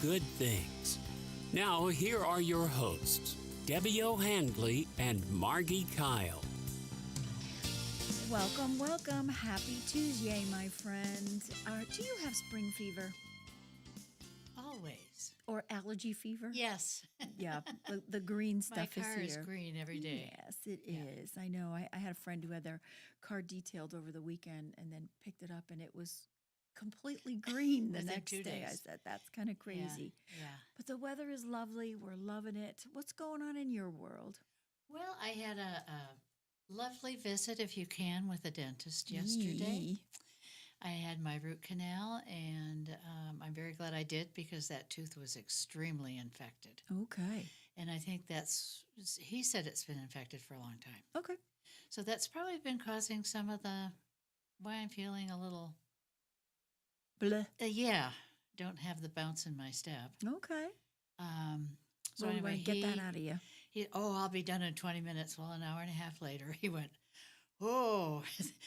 good things. Now, here are your hosts, Debbie O'Handley and Margi Kyle. Welcome, welcome. Happy Tuesday, my friend. Do you have spring fever Always. or allergy fever? Yes. Yeah, the green stuff My car is here. is green every day. Yes, it is. I know. I had a friend who had their car detailed over the weekend and then picked it up and it was completely green the Within next 2 day. I days. said, that's kind of crazy. Yeah. But the weather is lovely. We're loving it. What's going on in your world? Well, I had a lovely visit, if you can, with a dentist yesterday. Yee. I had my root canal, and I'm very glad I did because that tooth was extremely infected. Okay. And I think he said it's been infected for a long time. Okay. So that's probably been causing some of why I'm feeling a little, Bleh. don't have the bounce in my step. Okay. So Well, we anyway, want to get that out of you. I'll be done in 20 minutes. Well, an hour and a half later, he went, oh,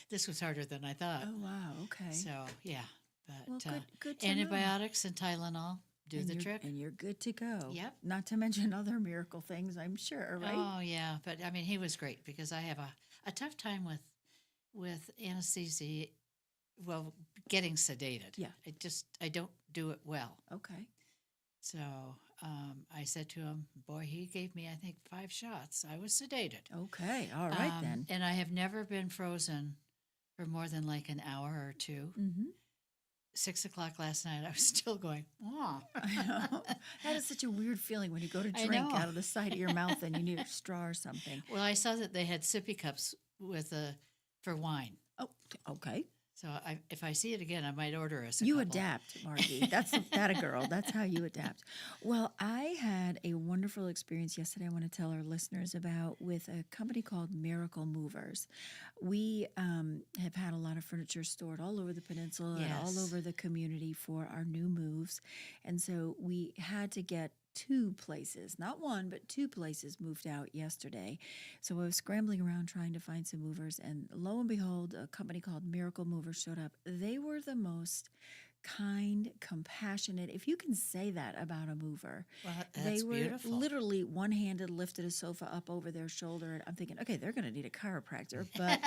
this was harder than I thought. Oh, wow. Okay. So, yeah. But Well, good to know. antibiotics and Tylenol do the trick. And you're good to go. Yep. Not to mention other miracle things, I'm sure, right? Oh, yeah. But, I mean, he was great because I have a tough time with anesthesia, well, getting sedated. Yeah. I don't do it well. Okay. So I said to him, boy, he gave me, I think, 5 shots. I was sedated. Okay. All right, then. And I have never been frozen for more than like an hour or two. Mm-hmm. 6 o'clock last night, I was still going, oh. I know. That is such a weird feeling when you go to I drink know. out of the side of your mouth and you need a straw or something. Well, I saw that they had sippy cups for wine. Oh, okay. So if I see it again, I might order us a You couple. adapt, Margie. That's that a girl. That's how you adapt. Well, I had a wonderful experience yesterday I want to tell our listeners about with a company called Miracle Movers. We have had a lot of furniture stored all over the peninsula and all over the community for our new moves. And so we had to get 2 places, not one, but 2 places moved out yesterday. So I was scrambling around trying to find some movers, and lo and behold, a company called Miracle Movers showed up. They were the most kind, compassionate, if you can say that about a mover. Well, that's they were beautiful. literally one-handed lifted a sofa up over their shoulder, and I'm thinking, okay, they're going to need a chiropractor, but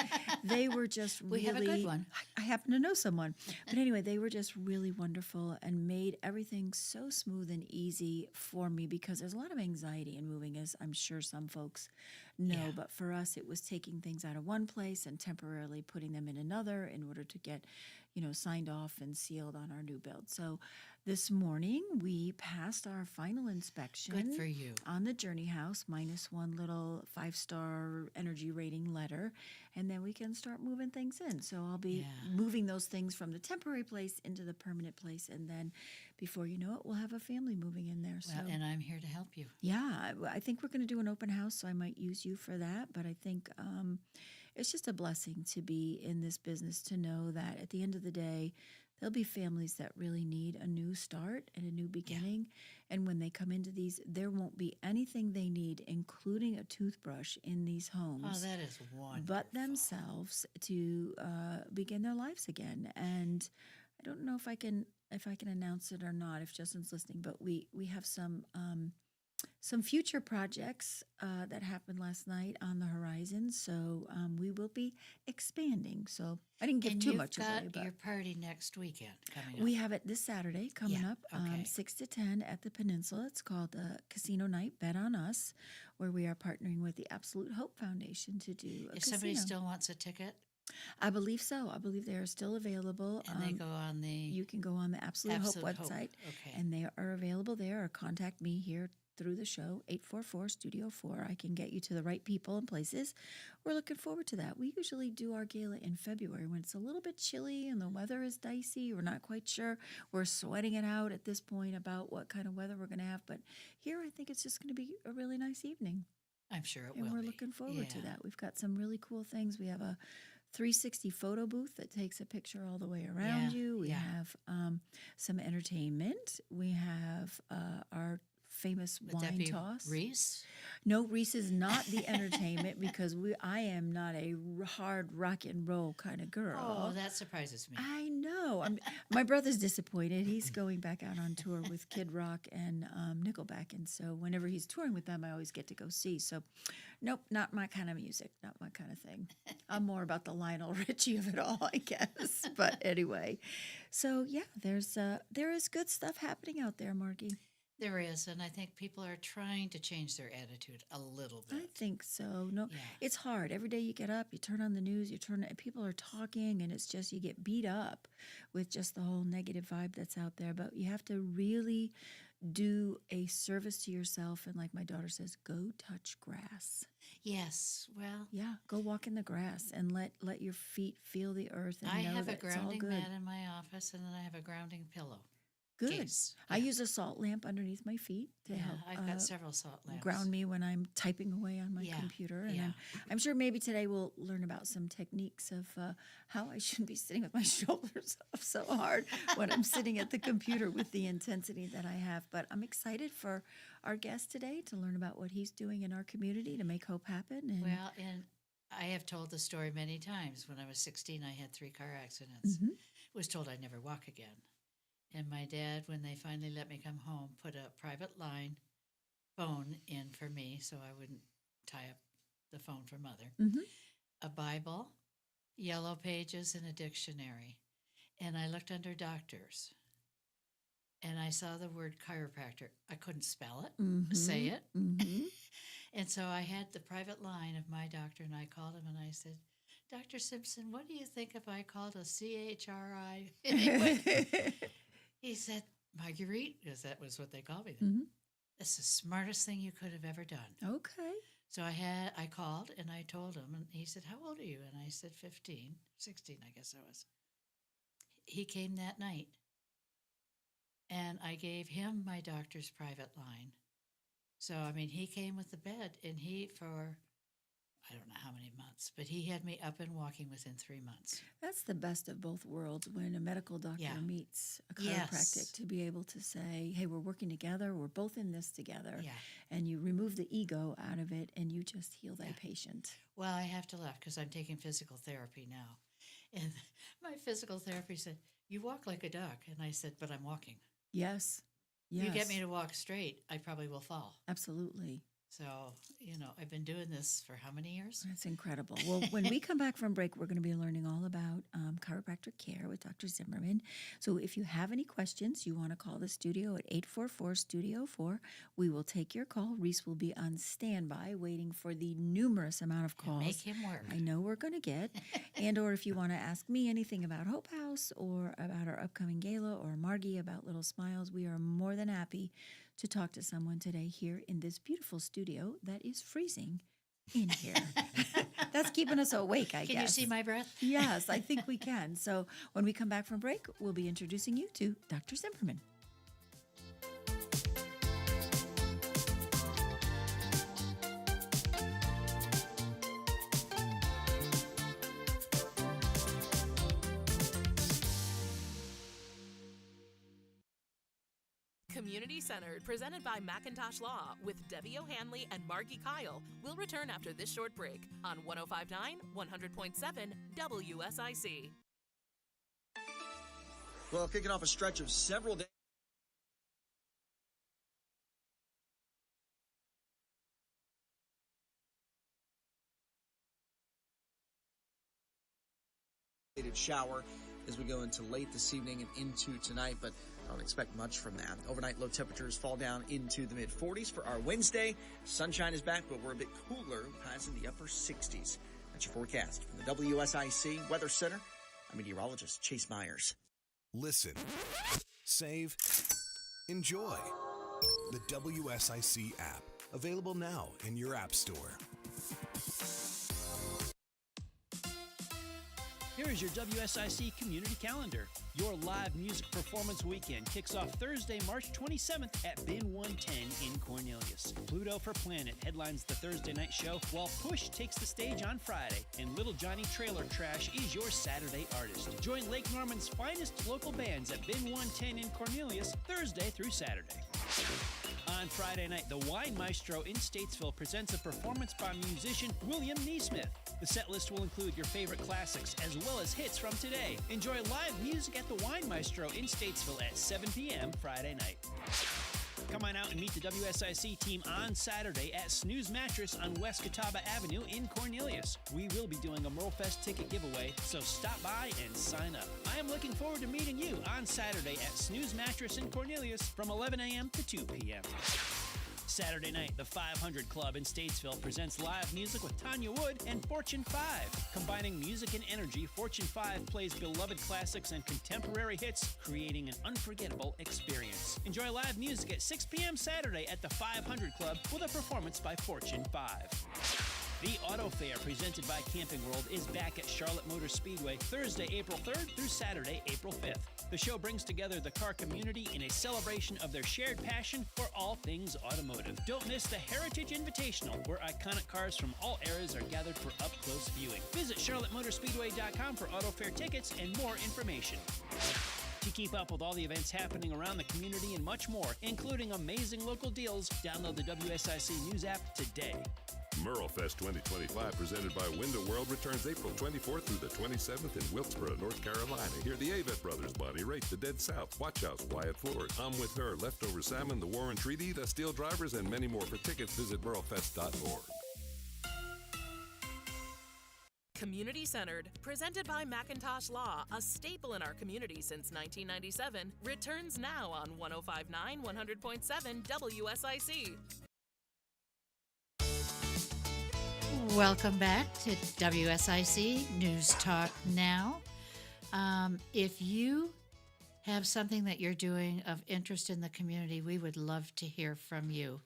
they were just We really... have a good one. I happen to know someone. But anyway, they were just really wonderful and made everything so smooth and easy for me because there's a lot of anxiety in moving, as I'm sure some folks know. Yeah. But for us, it was taking things out of one place and temporarily putting them in another in order to get, signed off and sealed on our new build. So this morning, we passed our final inspection. Good for you. On the Journey House, minus one little 5-star energy rating letter. And then we can start moving things in. So I'll be moving those things from the temporary place into the permanent place. And then before you know it, we'll have a family moving in there. Well, and I'm here to help you. Yeah, I think we're going to do an open house, so I might use you for that. But I think it's just a blessing to be in this business, to know that at the end of the day, there'll be families that really need a new start and a new beginning. And when they come into these, there won't be anything they need, including a toothbrush, in these homes. Oh, that is wonderful. But themselves to begin their lives again. And I don't know if I can announce it or not, if Justin's listening, but we have some future projects that happened last night on the horizon. So we will be expanding. So I didn't give too much away. And you've But got your party next weekend coming up. we have it this Saturday coming up, okay. 6 to 10 at the Peninsula. It's called the Casino Night Bet on Us, where we are partnering with the Absolute Hope Foundation to do a If casino. somebody still wants a ticket, I believe so. I believe they are still available. and they go on the... You can go on the Absolute Hope website, Okay. and they are available there, or contact me here through the show, 844-STUDIO-4. I can get you to the right people and places. We're looking forward to that. We usually do our gala in February when it's a little bit chilly and the weather is dicey. We're not quite sure. We're sweating it out at this point about what kind of weather we're going to have. But here, I think it's just going to be a really nice evening. I'm sure it will And we're be. looking forward to that. We've got some really cool things. We have a 360 photo booth that takes a picture all the way around you. We have some entertainment. We have our famous Would that wine be toss. Reese? No, Reese is not the entertainment because I am not a hard rock and roll kind of girl. Oh, that surprises me. I know. My brother's disappointed. He's going back out on tour with Kid Rock and Nickelback, and so whenever he's touring with them, I always get to go see. So, nope, not my kind of music, not my kind of thing. I'm more about the Lionel Richie of it all, I guess. But anyway, so yeah, there is good stuff happening out there, Margie. There is, and I think people are trying to change their attitude a little bit. I think so. No, Yeah. it's hard. Every day you get up, you turn on the news, people are talking, and it's just you get beat up with just the whole negative vibe that's out there. But you have to really do a service to yourself, and like my daughter says, go touch grass. Yes, well, Yeah, go walk in the grass and let your feet feel the earth. And I know have that a it's all grounding good. mat in my office, and then I have a grounding pillow. Good. Case. I Yeah. use a salt lamp underneath my feet to Yeah, help I've got several salt lamps. ground me when I'm typing away on my Yeah, computer. And yeah. I'm sure maybe today we'll learn about some techniques of how I shouldn't be sitting with my shoulders up so hard when I'm sitting at the computer with the intensity that I have. But I'm excited for our guest today to learn about what he's doing in our community to make hope happen. And Well, and I have told the story many times. When I was 16, I had 3 car accidents. Mhm. Was told I'd never walk again. And my dad, when they finally let me come home, put a private line phone in for me so I wouldn't tie up the phone for mother. Mhm. A Bible, yellow pages, and a dictionary. And I looked under doctors. And I saw the word chiropractor. I couldn't spell it, say it. Mhm. And so I had the private line of my doctor, and I called him and I said, Dr. Simpson, what do you think if I called a CHRI? He said, Marguerite, because that was what they called me then. Mhm. That's the smartest thing you could have ever done. Okay. So I called and I told him, and he said, how old are you? And I said, 15, 16, I guess I was. He came that night, and I gave him my doctor's private line. So, I mean, he came with the bed, and for I don't know how many months, but he had me up and walking within 3 months. That's the best of both worlds when a medical doctor Yeah. meets a chiropractic Yes. to be able to say, hey, we're working together, we're both in this together. Yeah. And you remove the ego out of it and you just heal that Yeah. patient. Well, I have to laugh because I'm taking physical therapy now. And my physical therapy said, you walk like a duck. And I said, but I'm walking. Yes. Yes. You get me to walk straight, I probably will fall. Absolutely. So, I've been doing this for how many years? That's incredible. Well, when we come back from break, we're going to be learning all about chiropractic care with Dr. Zimmerman. So if you have any questions, you want to call the studio at 844-STUDIO-4. We will take your call. Reese will be on standby waiting for the numerous amount of calls Make him work. I know we're going to get. And or if you want to ask me anything about Hope House or about our upcoming gala or Margie about Little Smiles, we are more than happy to talk to someone today here in this beautiful studio that is freezing in here. That's keeping us awake, I guess. Can you see my breath? Yes, I think we can. So when we come back from break, we'll be introducing you to Dr. Zimmerman. Community Centered, presented by Macintosh Law with Debbie O'Hanley and Margi Kyle, will return after this short break on 105.9, 100.7 WSIC. Well, kicking off a stretch of several days. Shower as we go into late this evening and into tonight, but I don't expect much from that. Overnight low temperatures fall down into the mid-40s for our Wednesday. Sunshine is back, but we're a bit cooler, highs in the upper 60s. That's your forecast from the WSIC Weather Center. I'm meteorologist Chase Myers. Listen, save, enjoy. The WSIC app, available now in your app store. Here is your WSIC community calendar. Your live music performance weekend kicks off Thursday, March 27th at Bin 110 in Cornelius. Pluto for Planet headlines the Thursday night show, while Push takes the stage on Friday, and Little Johnny Trailer Trash is your Saturday artist. Join Lake Norman's finest local bands at Bin 110 in Cornelius Thursday through Saturday. On Friday night, the Wine Maestro in Statesville presents a performance by musician William Neesmith. The set list will include your favorite classics as well as hits from today. Enjoy live music at the Wine Maestro in Statesville at 7 p.m. Friday night. Come on out and meet the WSIC team on Saturday at Snooze Mattress on West Catawba Avenue in Cornelius. We will be doing a Merlefest ticket giveaway, so stop by and sign up. I am looking forward to meeting you on Saturday at Snooze Mattress in Cornelius from 11 a.m. to 2 p.m. Saturday night, the 500 Club in Statesville presents live music with Tanya Wood and Fortune 5. Combining music and energy, Fortune 5 plays beloved classics and contemporary hits, creating an unforgettable experience. Enjoy live music at 6 p.m. Saturday at the 500 Club with a performance by Fortune 5. The Auto Fair, presented by Camping World, is back at Charlotte Motor Speedway Thursday, April 3rd through Saturday, April 5th. The show brings together the car community in a celebration of their shared passion for all things automotive. Don't miss the Heritage Invitational, where iconic cars from all eras are gathered for up-close viewing. Visit charlottemotorspeedway.com for Auto Fair tickets and more information. To keep up with all the events happening around the community and much more, including amazing local deals, download the WSIC News app today. Merlefest 2025, presented by Window World, returns April 24th through the 27th in Wilkesboro, North Carolina. Hear the Avett Brothers, Bonnie Raitt, The Dead South, Watch House, Wyatt Floors, I'm With Her, Leftover Salmon, The Warren Treaty, The Steel Drivers, and many more. For tickets, visit merlefest.org. Community Centered, presented by Macintosh Law, a staple in our community since 1997, returns now on 105.9 100.7 WSIC. Welcome back to WSIC News Talk Now. If you have something that you're doing of interest in the community, we would love to hear from you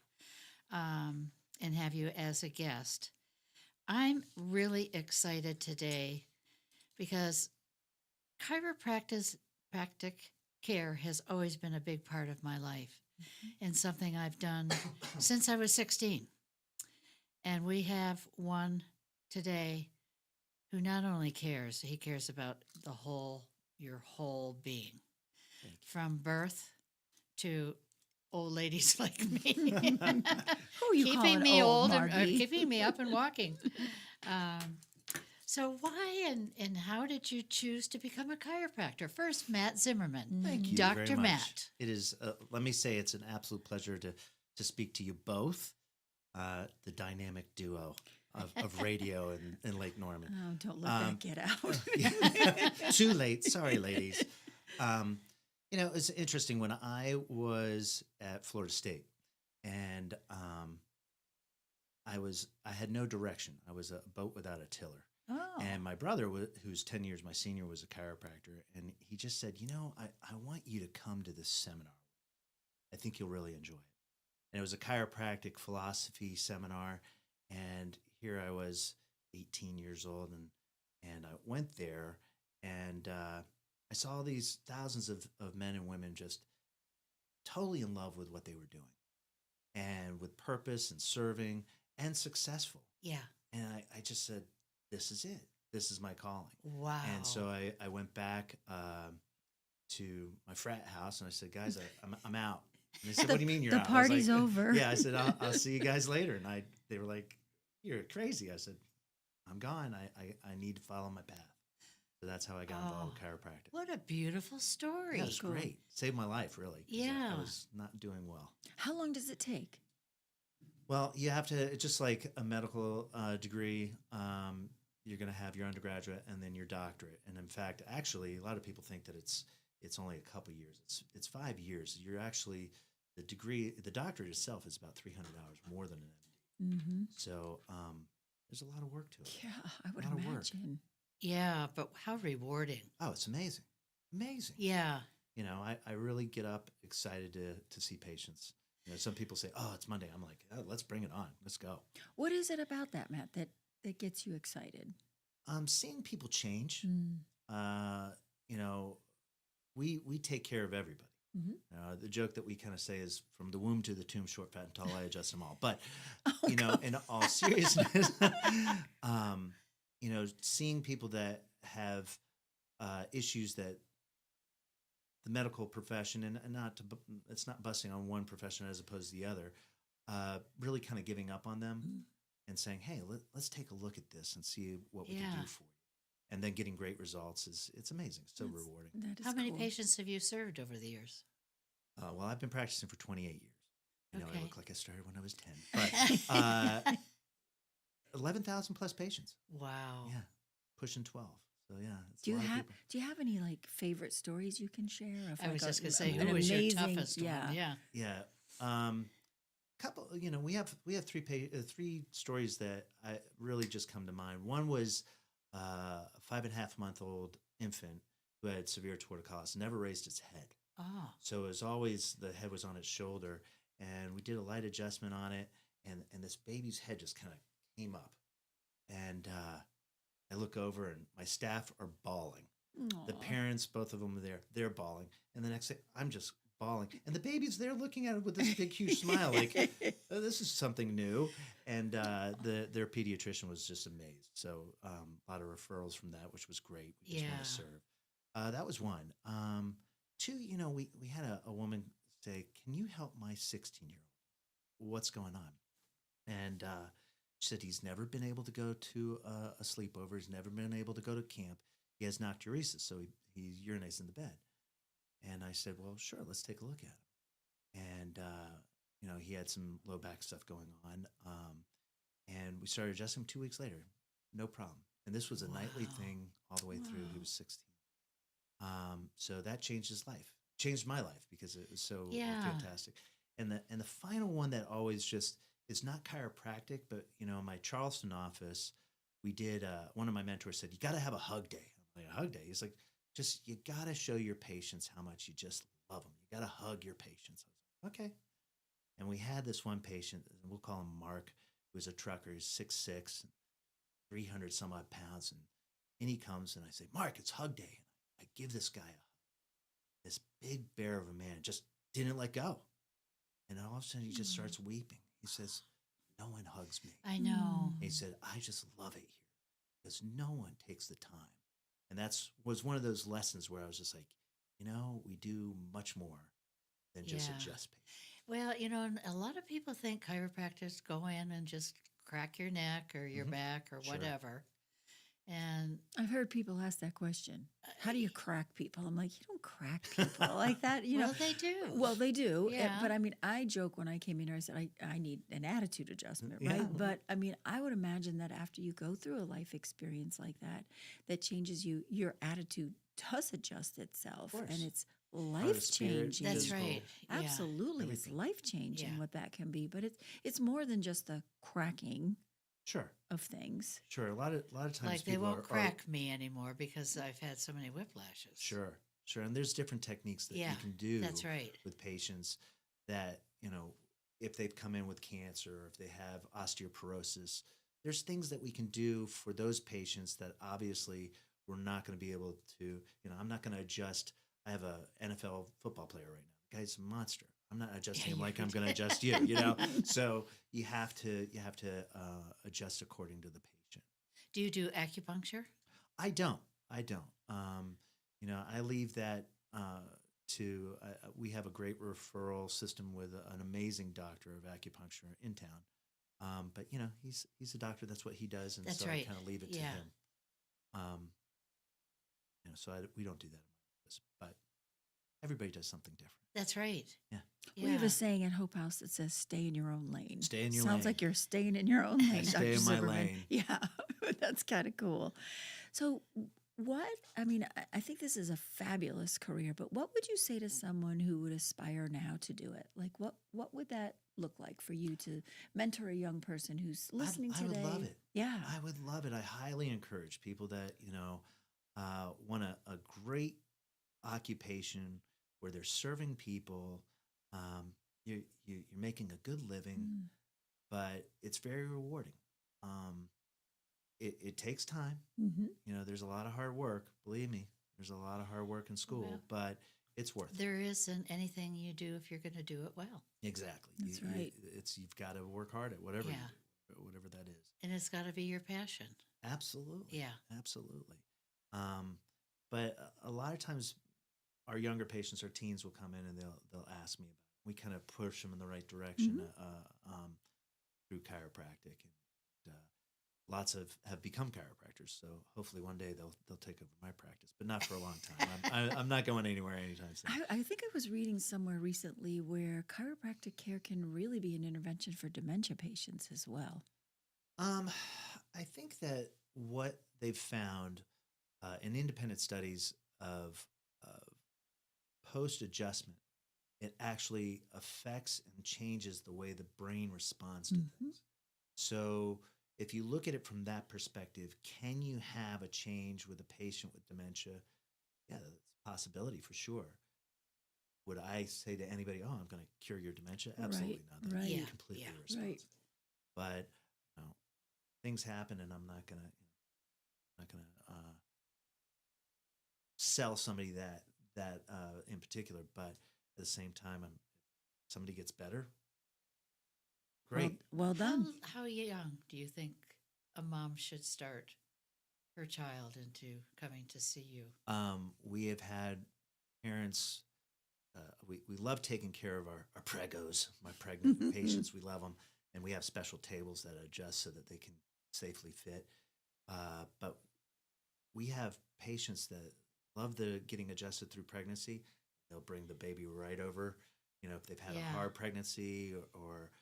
and have you as a guest. I'm really excited today because chiropractic care has always been a big part of my life and something I've done since I was 16. And we have one today who not only cares, he cares about your whole being, from birth to old ladies like me. Who you keeping calling me old, and Margie? keeping me up and walking. So why and how did you choose to become a chiropractor? First, Matt Zimmerman. Thank you Dr. very much. Matt. It is, let me say, it's an absolute pleasure to speak to you both, the dynamic duo of radio in Lake Norman. Oh, don't let that get out. Too late. Sorry, ladies. It's interesting. When I was at Florida State and I had no direction. I was a boat without a tiller. Oh. And my brother, who's 10 years my senior, was a chiropractor. And he just said, I want you to come to this seminar. I think you'll really enjoy it. And it was a chiropractic philosophy seminar. And here I was, 18 years old, and I went there, and I saw these thousands of men and women just totally in love with what they were doing, and with purpose and serving and successful. Yeah. And I just said, this is it. This is my calling. Wow. And so I went back to my frat house, and I said, guys, I'm out. And they said, what do you mean you're out? The party's over. Yeah, I said, I'll see you guys later. And they were like, you're crazy. I said, I'm gone. I need to follow my path. So that's how I got involved with chiropractic. What a beautiful story. Yeah, it was great. Saved my life, really. 'Cause Yeah. I was not doing well. How long does it take? Well, you have to, it's just like a medical degree. You're going to have your undergraduate and then your doctorate. And in fact, actually, a lot of people think that it's only a couple years. It's 5 years. You're actually, the degree, the doctorate itself is about 300 hours more than an MD. Mm-hmm. So there's a lot of work to it. Yeah, I would A lot of work. imagine. Yeah, but how rewarding. Oh, it's amazing. Amazing. Yeah. I really get up excited to see patients. Some people say, oh, it's Monday. I'm like, oh, let's bring it on. Let's go. What is it about that, Matt, that gets you excited? Seeing people change. Mm. We take care of everybody. Mm-hmm. The joke that we kind of say is from the womb to the tomb, short, fat, and tall, I adjust them all. But, God. in all seriousness, seeing people that have issues that the medical profession, and it's not busting on one profession as opposed to the other, really kind of giving up on them and saying, hey, let's take a look at this and see what we can do for you. And then getting great results it's amazing. So rewarding. That is How many cool. patients have you served over the years? Well, I've been practicing for 28 years. I Okay. look like I started when I was 10, but 11,000 plus patients. Wow. Yeah, pushing 12. So yeah, it's Do a you lot of have people. Do you have any like favorite stories you can share? Of I was like just going to say, an who was your amazing- toughest yeah. one? Yeah. Yeah. Couple, we have three stories that I really just come to mind. One was a 5.5-month-old infant who had severe torticollis, never raised its head. Oh. So as always, the head was on its shoulder, and we did a light adjustment on it, and this baby's head just kind of came up, and I look over, and my staff are bawling. The Aw. parents, both of them are there, they're bawling, and the next thing, I'm just bawling, and the baby's there looking at it with this big, huge smile, like, oh, this is something new. And their pediatrician was just amazed. So a lot of referrals from that, which was great. We just want Yeah. to serve. That was one. Two, we had a woman say, "Can you help my 16-year-old? What's going on?" And she said he's never been able to go to a sleepover. He's never been able to go to camp. He has nocturesis, so he urinates in the bed. And I said, well, sure, let's take a look at him. And, he had some low back stuff going on. And we started adjusting him 2 weeks later. No problem. And this was a nightly thing all the way through. He was 16. So that changed his life, changed my life because it was so fantastic. And the final one that always just, it's not chiropractic, but, in my Charleston office, we did, one of my mentors said, you got to have a hug day. I'm like, a hug day? He's like, you got to show your patients how much you just love them. You got to hug your patients. I was like, okay. And we had this one patient, we'll call him Mark, who was a trucker. He's 6'6", 300 some odd pounds. And he comes and I say, Mark, it's hug day. And I give this guy a hug. This big bear of a man just didn't let go. And all of a sudden he just starts weeping. He says, no one hugs me. I know. He said, I just love it here because no one takes the time. And was one of those lessons where I was just like, we do much more than just adjust patients. Well, a lot of people think chiropractors go in and just crack your neck or your back or Sure. whatever. And I've heard people ask that question. How do you crack people? I'm like, you don't crack people like that. well, they do. Well, they do. Yeah. But I mean, I joke when I came in here, I said, I need an attitude adjustment, Yeah. right? But I mean, I would imagine that after you go through a life experience like that changes you, your attitude does adjust itself. course. And it's Part of life spirit, changing. That's physical. right. Yeah. Absolutely. It's Everything. life changing Yeah. what that can be. But it's more than just the cracking Sure. of things. Sure. A lot of times Like they people won't are crack me anymore because I've had so many whiplashes. Sure. And there's different techniques that Yeah, you can do that's right. with patients that, if they've come in with cancer or if they have osteoporosis, there's things that we can do for those patients that obviously we're not going to be able to, I'm not going to adjust. I have a NFL football player right now. The guy's a monster. I'm not adjusting him like I'm going to adjust you, So you have to adjust according to the patient. Do you do acupuncture? I don't. I leave that to. We have a great referral system with an amazing doctor of acupuncture in town. But he's a doctor. That's what he does, and That's so right. I kind of leave it to Yeah. him. So we don't do that in my office, but everybody does something different. That's right. Yeah. We have a saying at Hope House that says, stay in your own lane. Stay in your Sounds lane. like you're staying in your own lane, stay Dr. in my Zimmerman. lane. Yeah, that's kind of cool. So I think this is a fabulous career, but what would you say to someone who would aspire now to do it? Like what would that look like for you to mentor a young person who's listening I today? would love it. Yeah. I would love it. I highly encourage people that, want a great occupation where they're serving people. You're making a good living, but it's very rewarding. It takes time. Mm-hmm. There's a lot of hard work. Believe me, there's a lot of hard work in school, Well, but it's worth it. There isn't anything you do if you're going to do it well. Exactly. That's right. You've got to work hard at whatever, Yeah. whatever that is. And it's got to be your passion. Absolutely. Yeah. Absolutely. But a lot of times our younger patients, our teens will come in and they'll ask me about it. We kind of push them in the right direction through chiropractic, and lots have become chiropractors. So hopefully one day they'll take over my practice, but not for a long time. I'm not going anywhere anytime soon. I think I was reading somewhere recently where chiropractic care can really be an intervention for dementia patients as well. I think that what they've found in independent studies of post-adjustment, it actually affects and changes the way the brain responds to things. So if you look at it from that perspective, can you have a change with a patient with dementia? Yeah, that's a possibility for sure. Would I say to anybody, "Oh, I'm going to cure your dementia"? Absolutely not. That would be completely irresponsible. Right. But things happen, and I'm not going to sell somebody that in particular. But at the same time, if somebody gets better, great. Well done. How young do you think a mom should start her child into coming to see you? We have had parents. We love taking care of our pregos, my pregnant patients. We love them, and we have special tables that adjust so that they can safely fit. But we have patients that love the getting adjusted through pregnancy. They'll bring the baby right over. If they've had a hard pregnancy, or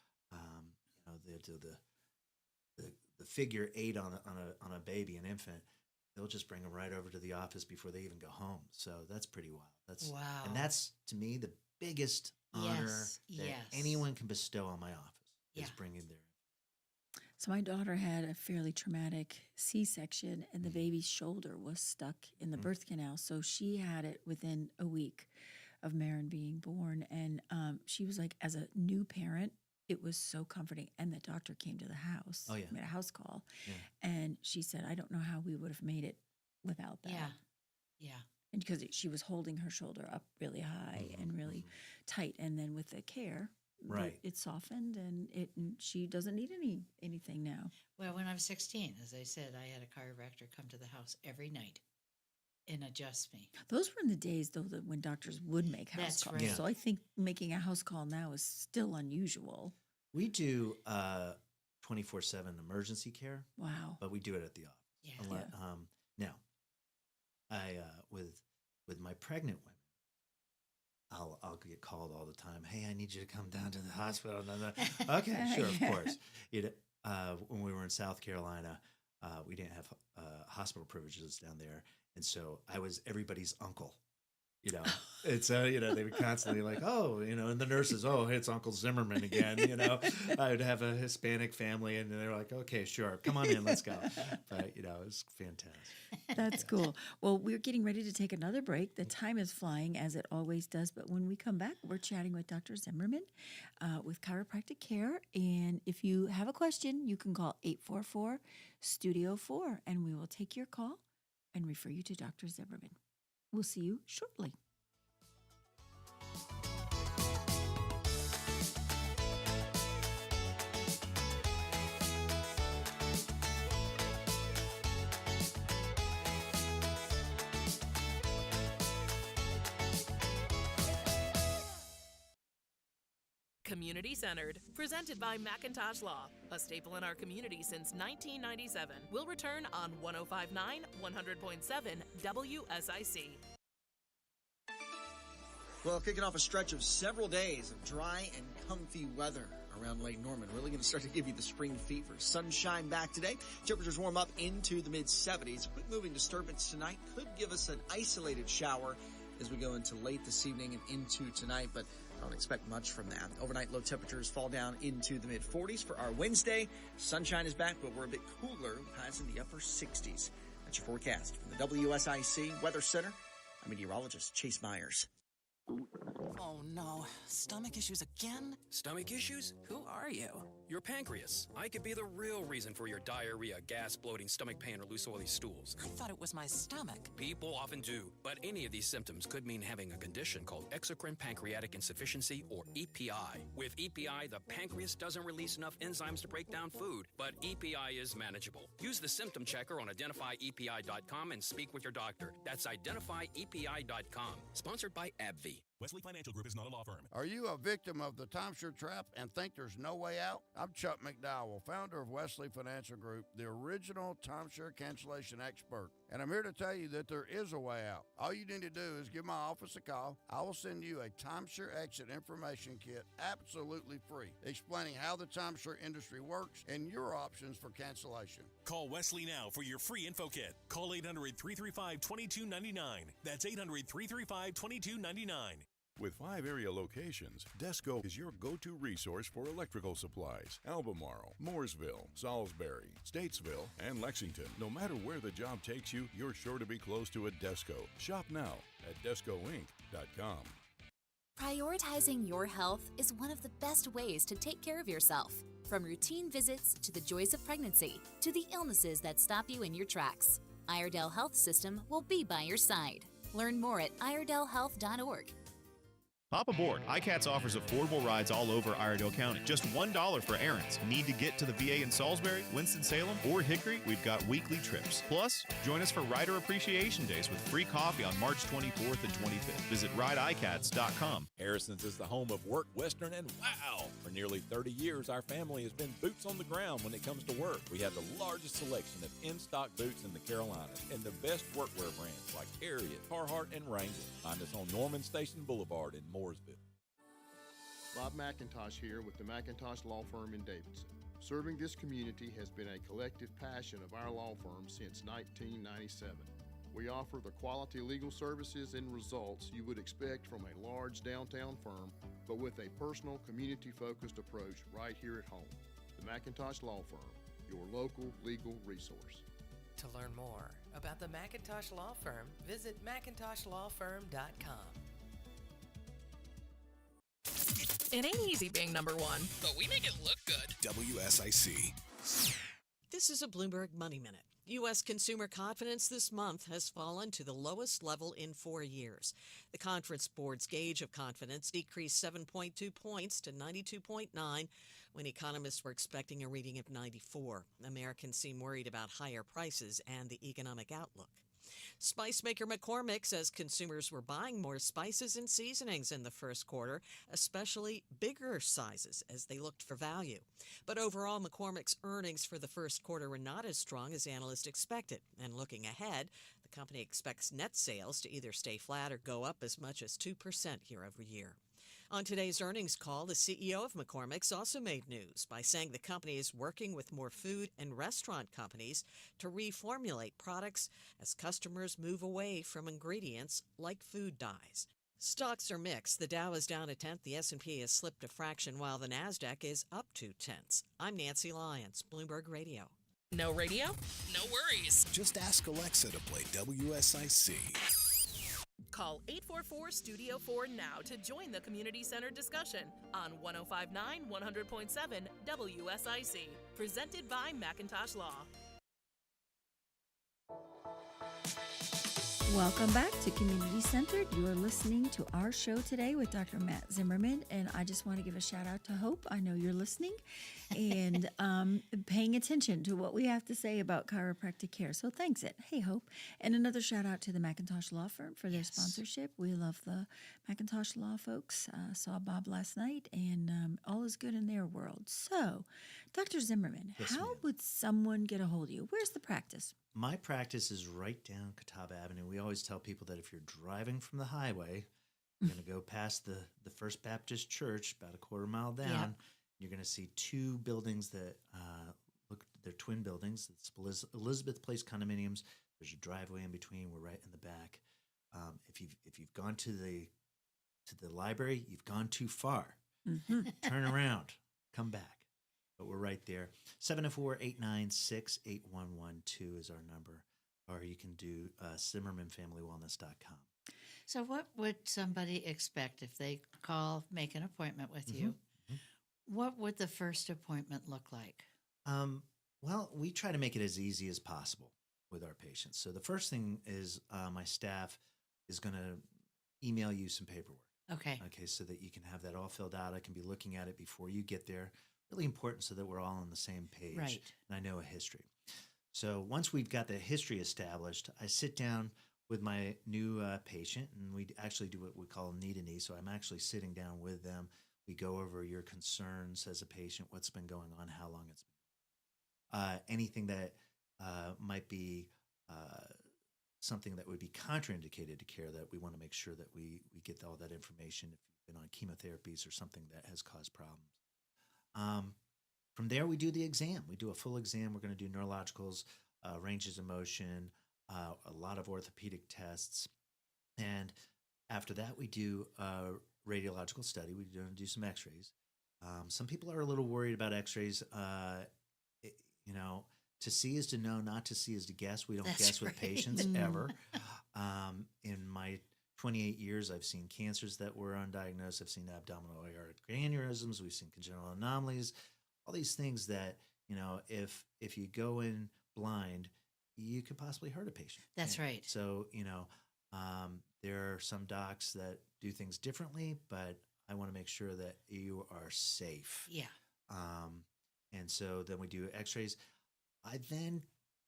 they'll do the figure 8 on a baby, an infant. They'll just bring them right over to the office before they even go home. So that's pretty wild. Wow. And that's, to me, the biggest honor that anyone can bestow on my office is bringing their. So my daughter had a fairly traumatic C-section, and the baby's shoulder was stuck in the birth canal. So she had it within a week of Marin being born. And she was like, as a new parent, it was so comforting. And the doctor came to the house. Oh, yeah. Made a house call. Yeah. And she said, I don't know how we would have made it without that. Yeah. And because she was holding her shoulder up really high and really tight. And then with the care, it softened, and she doesn't need anything now. Well, when I was 16, as I said, I had a chiropractor come to the house every night and adjust me. Those were in the days, though, that when doctors would make house calls. Right. So I think making a house call now is still unusual. We do 24/7 emergency care. Wow. But we do it at the office. Now, I with my pregnant women, I'll get called all the time. Hey, I need you to come down to the hospital. Okay, sure, of course. When we were in South Carolina, we didn't have hospital privileges down there, and so I was everybody's uncle. And so they were constantly like, and the nurses, it's Uncle Zimmerman again. I would have a Hispanic family, and they were like, okay, sure, come on in, let's go. But it was fantastic. That's cool. Well, we're getting ready to take another break. The time is flying, as it always does. But when we come back, we're chatting with Dr. Zimmerman with Chiropractic Care. And if you have a question, you can call 844-STUDIO-4, and we will take your call and refer you to Dr. Zimmerman. We'll see you shortly. Community Centered, presented by Macintosh Law, a staple in our community since 1997, will return on 105.9, 100.7 WSIC. Well, kicking off a stretch of several days of dry and comfy weather around Lake Norman. Really going to start to give you the spring fever. Sunshine back today. Temperatures warm up into the mid-70s. A quick moving disturbance tonight could give us an isolated shower as we go into late this evening and into tonight, but I don't expect much from that. Overnight low temperatures fall down into the mid-40s for our Wednesday. Sunshine is back, but we're a bit cooler. Highs in the upper 60s. That's your forecast from the WSIC Weather Center. I'm meteorologist Chase Myers. Oh no, stomach issues again? Stomach issues? Who are you? Your pancreas. I could be the real reason for your diarrhea, gas, bloating, stomach pain, or loose oily stools. I thought it was my stomach. People often do, but any of these symptoms could mean having a condition called exocrine pancreatic insufficiency, or EPI. With EPI, the pancreas doesn't release enough enzymes to break down food, but EPI is manageable. Use the symptom checker on identifyepi.com and speak with your doctor. That's identifyepi.com. Sponsored by AbbVie. Wesley Financial Group is not a law firm. Are you a victim of the timeshare trap and think there's no way out? I'm Chuck McDowell, founder of Wesley Financial Group, the original timeshare cancellation expert. And I'm here to tell you that there is a way out. All you need to do is give my office a call. I will send you a timeshare exit information kit absolutely free, explaining how the timeshare industry works and your options for cancellation. Call Wesley now for your free info kit. Call 800-335-2299. That's 800-335-2299. With 5 area locations, Desco is your go-to resource for electrical supplies. Albemarle, Mooresville, Salisbury, Statesville, and Lexington. No matter where the job takes you, you're sure to be close to a Desco. Shop now at DescoInc.com. Prioritizing your health is one of the best ways to take care of yourself. From routine visits to the joys of pregnancy to the illnesses that stop you in your tracks, Iredell Health System will be by your side. Learn more at iredellhealth.org. Hop aboard. iCats offers affordable rides all over Iredell County. Just $1 for errands. Need to get to the VA in Salisbury, Winston-Salem, or Hickory? We've got weekly trips. Plus, join us for Rider Appreciation Days with free coffee on March 24th and 25th. Visit rideicats.com. Harrison's is the home of Work Western, and wow! For nearly 30 years, our family has been boots on the ground when it comes to work. We have the largest selection of in-stock boots in the Carolinas and the best workwear brands like Harriet, Carhartt, and Wrangler. Find us on Norman Station Boulevard in Mooresville. Bob McIntosh here with the McIntosh Law Firm in Davidson. Serving this community has been a collective passion of our law firm since 1997. We offer the quality legal services and results you would expect from a large downtown firm, but with a personal, community-focused approach right here at home. The McIntosh Law Firm, your local legal resource. To learn more about the McIntosh Law Firm, visit McIntoshLawFirm.com. It ain't easy being number one, but we make it look good. WSIC. This is a Bloomberg Money Minute. U.S. consumer confidence this month has fallen to the lowest level in 4 years. The Conference Board's gauge of confidence decreased 7.2 points to 92.9 when economists were expecting a reading of 94. Americans seem worried about higher prices and the economic outlook. Spice maker McCormick says consumers were buying more spices and seasonings in the first quarter, especially bigger sizes as they looked for value. But overall, McCormick's earnings for the first quarter were not as strong as analysts expected. And looking ahead, the company expects net sales to either stay flat or go up as much as 2% year over year. On today's earnings call, the CEO of McCormick's also made news by saying the company is working with more food and restaurant companies to reformulate products as customers move away from ingredients like food dyes. Stocks are mixed. The Dow is down 1/10. The S&P has slipped a fraction, while the Nasdaq is up 0.2. I'm Nancy Lyons, Bloomberg Radio. No radio? No worries. Just ask Alexa to play WSIC. Call 844-STUDIO-4 now to join the community center discussion on 105.9 100.7 WSIC. Presented by McIntosh Law. Welcome back to Community Centered. You are listening to our show today with Dr. Matt Zimmerman, and I just want to give a shout out to Hope. I know you're listening and paying attention to what we have to say about chiropractic care. So thanks it. Hey, Hope. And another shout out to the McIntosh Law Firm for their sponsorship. We love the McIntosh Law folks. Saw Bob last night, and all is good in their world. So, Dr. Zimmerman, how would someone get a hold of you? Where's the practice? My practice is right down Catawba Avenue. We always tell people that if you're driving from the highway, you're going to go past the First Baptist Church about a quarter mile down. Yep. You're going to see two buildings that they're twin buildings. It's Elizabeth Place condominiums. There's a driveway in between. We're right in the back. If you've gone to the library, you've gone too far. Mm-hmm. Turn around, come back. But we're right there. 704-896-8112 is our number. Or you can do ZimmermanFamilyWellness.com. So what would somebody expect if they call, make an appointment with you? What would the first appointment look like? Well, we try to make it as easy as possible with our patients. So the first thing is my staff is going to email you some paperwork. Okay. Okay, so that you can have that all filled out. I can be looking at it before you get there. Really important so that we're all on the same page. Right. And I know a history. So once we've got the history established, I sit down with my new patient, and we actually do what we call knee-to-knee. So I'm actually sitting down with them. We go over your concerns as a patient, what's been going on, how long it's been. Anything that might be something that would be contraindicated to care, that we want to make sure that we get all that information if you've been on chemotherapies or something that has caused problems. From there, we do the exam. We do a full exam. We're going to do neurologicals, ranges of motion, a lot of orthopedic tests. And after that, we do a radiological study. We do some x-rays. Some people are a little worried about x-rays. To see is to know, not to see is to guess. We don't guess with patients ever. In my 28 years, I've seen cancers that were undiagnosed. I've seen abdominal aortic aneurysms. We've seen congenital anomalies. All these things that, if you go in blind, you could possibly hurt a patient. That's right. So, there are some docs that do things differently, but I want to make sure that you are safe. Yeah. And so then we do x-rays. I then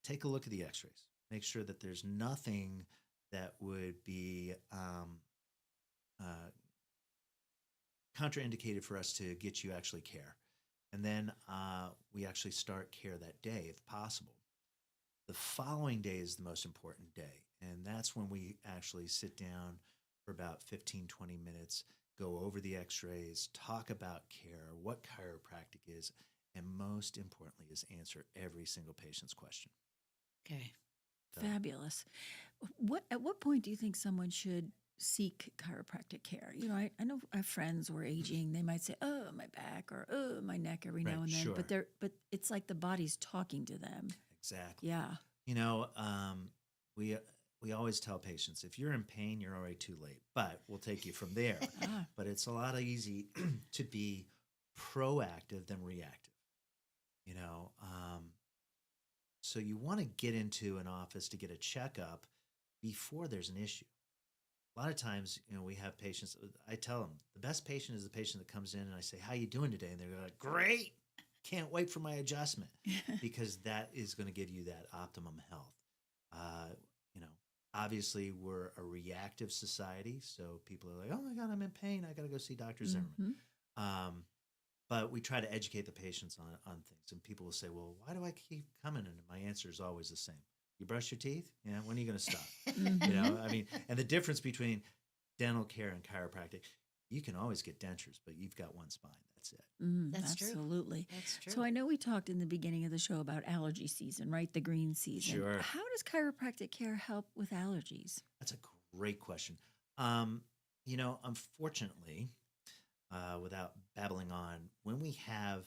take a look at the x-rays, make sure that there's nothing that would be contraindicated for us to get you actually care. And then we actually start care that day if possible. The following day is the most important day. And that's when we actually sit down for about 15, 20 minutes, go over the x-rays, talk about care, what chiropractic is, and most importantly is answer every single patient's question. Okay. So, Fabulous. At what point do you think someone should seek chiropractic care? I know I have friends who are aging. They might say, "Oh, my back," or "Oh, my neck," every now and then. sure. But it's like the body's talking to them. Exactly. Yeah. We always tell patients, if you're in pain, you're already too late, but we'll take you from there. But it's a lot easy to be proactive than reactive. So you want to get into an office to get a checkup before there's an issue. A lot of times, we have patients, I tell them, the best patient is the patient that comes in and I say, "How you doing today?" And they're like, "Great. Can't wait for my adjustment," because that is going to give you that optimum health. Obviously we're a reactive society. So people are like, "Oh my God, I'm in pain. I got to go see Dr. Zimmerman." But we try to educate the patients on things. And people will say, "Well, why do I keep coming?" And my answer is always the same. You brush your teeth? When are you going to stop? And the difference between dental care and chiropractic, you can always get dentures, but you've got one spine. That's it. That's true. Absolutely. That's true. So I know we talked in the beginning of the show about allergy season, right? The green season. Sure. How does chiropractic care help with allergies? That's a great question. Unfortunately, without babbling on, when we have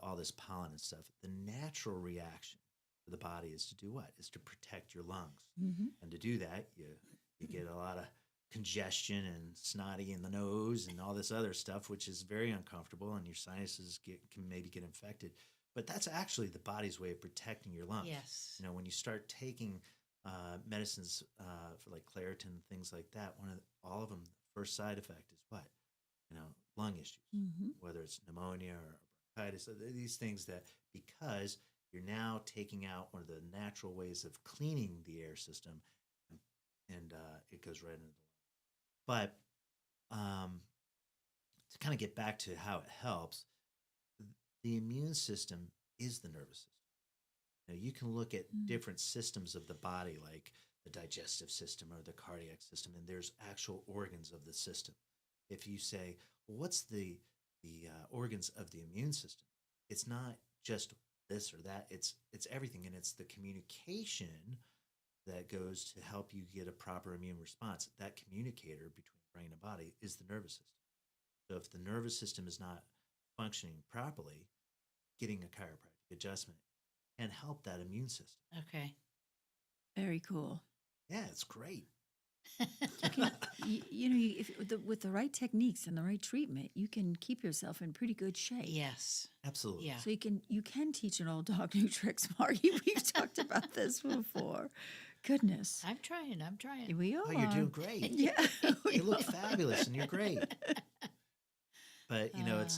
all this pollen and stuff, the natural reaction for the body is to do what? Is to protect your lungs. And to do that, you get a lot of congestion and snotty in the nose and all this other stuff, which is very uncomfortable, and your sinuses can maybe get infected. But that's actually the body's way of protecting your lungs. Yes. When you start taking medicines for like Claritin and things like that, all of them, the first side effect is what? Lung issues, whether it's pneumonia or bronchitis. So these things that, because you're now taking out one of the natural ways of cleaning the air system, and it goes right into the lung. But to kind of get back to how it helps, the immune system is the nervous system. You can look at different systems of the body, like the digestive system or the cardiac system, and there's actual organs of the system. If you say, well, what's the organs of the immune system? It's not just this or that. It's everything, and it's the communication that goes to help you get a proper immune response. That communicator between brain and body is the nervous system. So if the nervous system is not functioning properly, getting a chiropractic adjustment can help that immune system. Okay. Very cool. Yeah, it's great. With the right techniques and the right treatment, you can keep yourself in pretty good shape. Yes. Absolutely. Yeah. So you can teach an old dog new tricks, Margie. We've talked about this before. Goodness. I'm trying. We all Oh, you're are. doing great. Yeah. You look fabulous and you're great. But,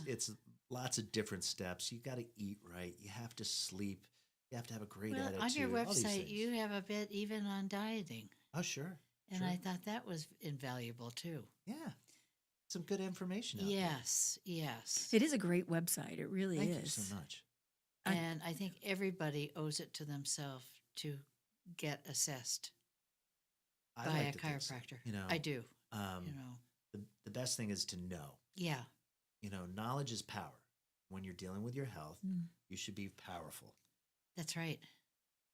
it's lots of different steps. You got to eat right. You have to sleep. You have to have a great attitude. On your all these website, things. you have a bit even on dieting. Oh, sure. And sure. I thought that was invaluable too. Yeah. Some good information out Yes. It is a great website. It really there. is. Thank you so much. And I think everybody owes it to themselves to get assessed I by like a to think so. chiropractor. I do. The best thing is to know. Yeah. Knowledge is power. When you're dealing with your health, you should be powerful. That's right.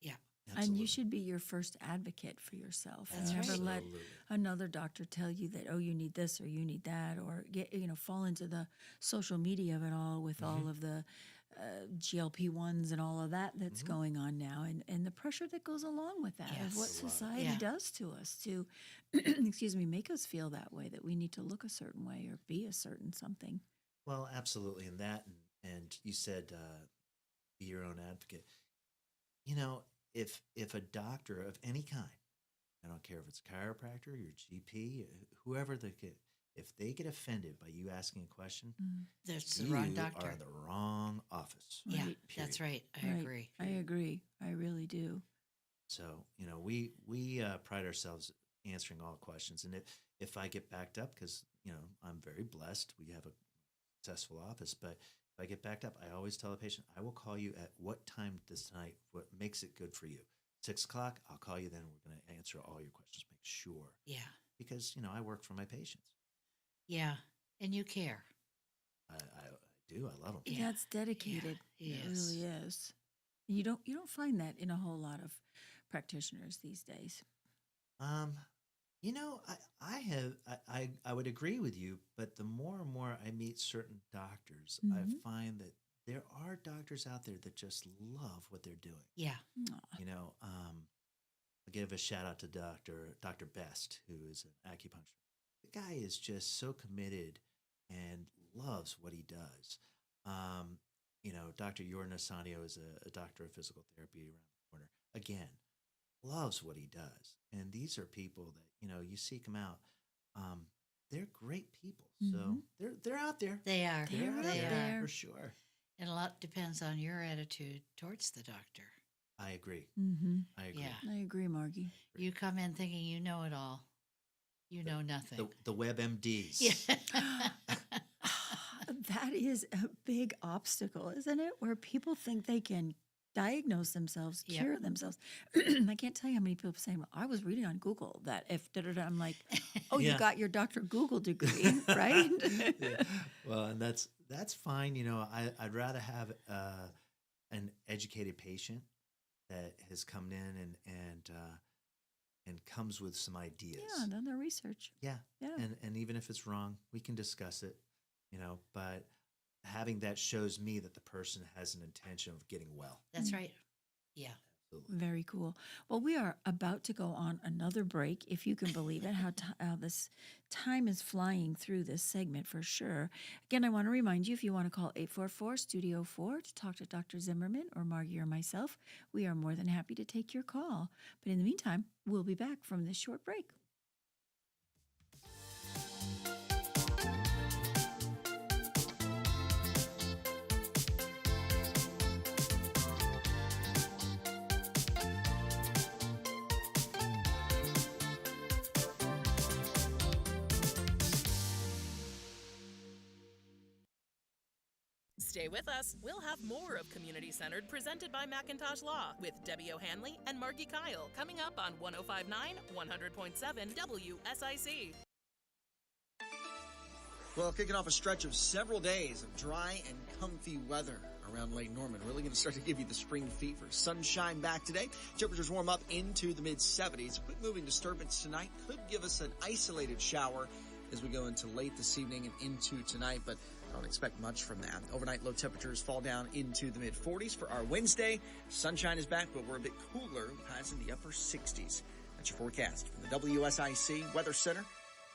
Yeah. Absolutely. And you should be your first advocate for yourself. That's Never right. let another doctor tell you that, oh, you need this or you need that, or fall into the social media of it all with all of the GLP-1s and all of that's going on now, and the pressure that goes along with that of what society does to us to, make us feel that way, that we need to look a certain way or be a certain something. Well, absolutely. And that, and you said be your own advocate. If a doctor of any kind, I don't care if it's a chiropractor, your GP, whoever if they get offended by you asking a question, that's the wrong doctor. You are the wrong office. Yeah, that's right. I agree. I agree. I really do. So, we pride ourselves answering all questions. And if I get backed up, because, I'm very blessed, we have a successful office, but if I get backed up, I always tell the patient, I will call you at what time this night, what makes it good for you. 6 o'clock, I'll call you then. We're going to answer all your questions, make sure. Yeah. Because, I work for my patients. Yeah. And you care. I do. I love them. Yeah. That's dedicated. Yeah. It really is. You don't find that in a whole lot of practitioners these days. I would agree with you, but the more and more I meet certain doctors, I find that there are doctors out there that just love what they're doing. Yeah. I'll give a shout out to Dr. Best, who is an acupuncturist. The guy is just so committed and loves what he does. Dr. Yorna Sanio is a doctor of physical therapy around the corner. Again, loves what he does. And these are people that, you seek them out. They're great people. So they're out there. They are. They are. For sure. And a lot depends on your attitude towards the doctor. I agree. I agree. Yeah. I agree, Margie. You come in thinking you know it all. You know nothing. The WebMDs. Yeah. That is a big obstacle, isn't it? Where people think they can diagnose themselves, cure themselves. I can't tell you how many people say, well, I was reading on Google that if da-da-da. I'm like, oh, you got your Dr. Google degree, right? Yeah. Well, and that's fine. I'd rather have an educated patient that has come in and comes with some ideas. Yeah, done their research. Yeah. Yeah. And even if it's wrong, we can discuss it, but having that shows me that the person has an intention of getting well. That's right. Yeah. Absolutely. Very cool. Well, we are about to go on another break, if you can believe it, how this time is flying through this segment for sure. Again, I want to remind you, if you want to call 844-STUDIO-4 to talk to Dr. Zimmerman or Margie or myself, we are more than happy to take your call. But in the meantime, we'll be back from this short break. Stay with us. We'll have more of Community Centered presented by Macintosh Law with Debbie O'Hanley and Margi Kyle coming up on 105.9, 100.7 WSIC. Well, kicking off a stretch of several days of dry and comfy weather around Lake Norman. Really going to start to give you the spring fever. Sunshine back today. Temperatures warm up into the mid-70s. A quick moving disturbance tonight could give us an isolated shower as we go into late this evening and into tonight, but I don't expect much from that. Overnight low temperatures fall down into the mid-40s for our Wednesday. Sunshine is back, but we're a bit cooler. Highs in the upper 60s. That's your forecast from the WSIC Weather Center.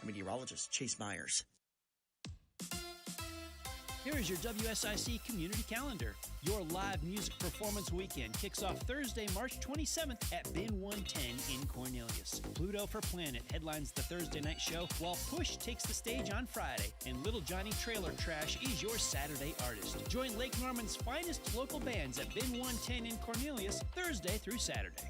I'm meteorologist Chase Myers. Here is your WSIC community calendar. Your live music performance weekend kicks off Thursday, March 27th at Bin 110 in Cornelius. Pluto for Planet headlines the Thursday night show, while Push takes the stage on Friday, and Little Johnny Trailer Trash is your Saturday artist. Join Lake Norman's finest local bands at Bin 110 in Cornelius Thursday through Saturday.